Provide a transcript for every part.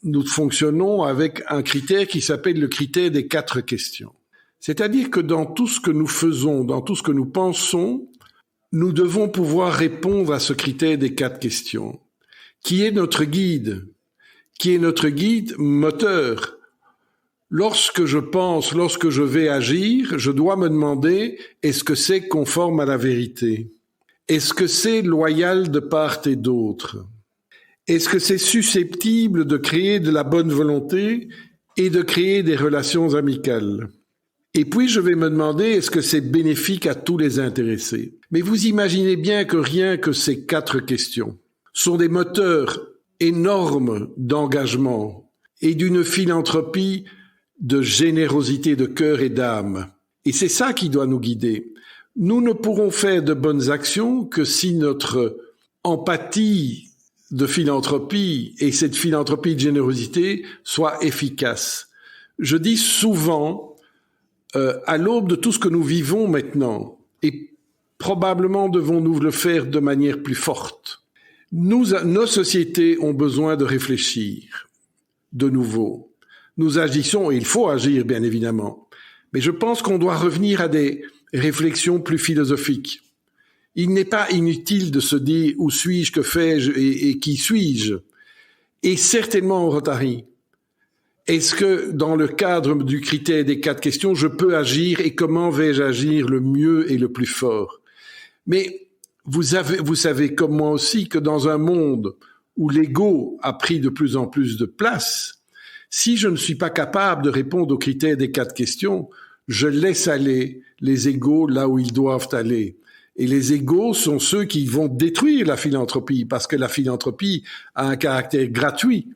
nous fonctionnons avec un critère qui s'appelle le critère des 4 questions. C'est-à-dire que dans tout ce que nous faisons, dans tout ce que nous pensons, nous devons pouvoir répondre à ce critère des 4 questions, qui est notre guide moteur. Lorsque je pense, lorsque je vais agir, je dois me demander, est-ce que c'est conforme à la vérité? Est-ce que c'est loyal de part et d'autre? Est-ce que c'est susceptible de créer de la bonne volonté et de créer des relations amicales? Et puis je vais me demander, est-ce que c'est bénéfique à tous les intéressés? Mais vous imaginez bien que rien que ces 4 questions sont des moteurs énormes d'engagement et d'une philanthropie de générosité de cœur et d'âme. Et c'est ça qui doit nous guider. Nous ne pourrons faire de bonnes actions que si notre empathie de philanthropie et cette philanthropie de générosité soit efficace. Je dis souvent, à l'aube de tout ce que nous vivons maintenant, et probablement devons-nous le faire de manière plus forte, nos sociétés ont besoin de réfléchir de nouveau. Nous agissons, et il faut agir bien évidemment, mais je pense qu'on doit revenir à des réflexions plus philosophiques. Il n'est pas inutile de se dire où suis-je, que fais-je et qui suis-je. Et certainement au Rotary. Est-ce que dans le cadre du critère des 4 questions, je peux agir et comment vais-je agir le mieux et le plus fort? Mais vous savez comme moi aussi que dans un monde où l'ego a pris de plus en plus de place, si je ne suis pas capable de répondre aux critères des 4 questions, je laisse aller les égos là où ils doivent aller. Et les égos sont ceux qui vont détruire la philanthropie, parce que la philanthropie a un caractère gratuit.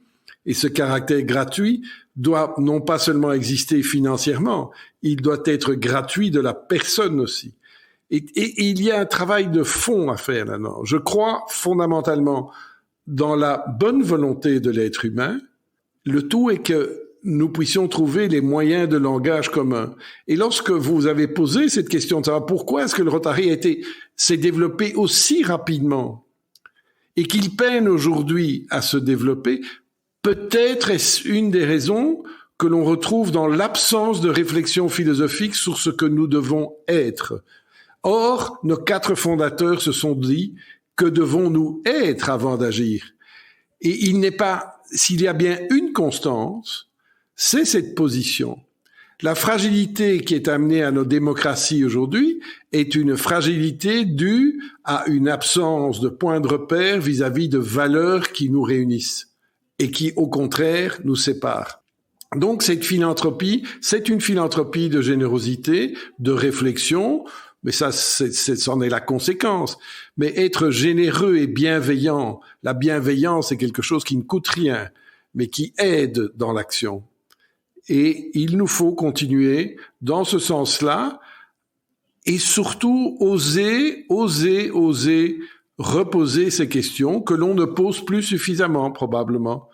Et ce caractère gratuit doit non pas seulement exister financièrement, il doit être gratuit de la personne aussi. Et il y a un travail de fond à faire là-dedans. Je crois fondamentalement dans la bonne volonté de l'être humain. Le tout est que nous puissions trouver les moyens de langage commun. Et lorsque vous avez posé cette question de savoir pourquoi est-ce que le Rotary s'est développé aussi rapidement et qu'il peine aujourd'hui à se développer, peut-être est-ce une des raisons que l'on retrouve dans l'absence de réflexion philosophique sur ce que nous devons être. Or, nos 4 fondateurs se sont dit, que devons-nous être avant d'agir? Et s'il y a bien une constante, c'est cette position. La fragilité qui est amenée à nos démocraties aujourd'hui est une fragilité due à une absence de point de repère vis-à-vis de valeurs qui nous réunissent et qui, au contraire, nous séparent. Donc, cette philanthropie, c'est une philanthropie de générosité, de réflexion, mais ça, c'en est la conséquence. Mais être généreux et bienveillant, la bienveillance est quelque chose qui ne coûte rien, mais qui aide dans l'action. Et il nous faut continuer dans ce sens-là et surtout oser reposer ces questions que l'on ne pose plus suffisamment probablement.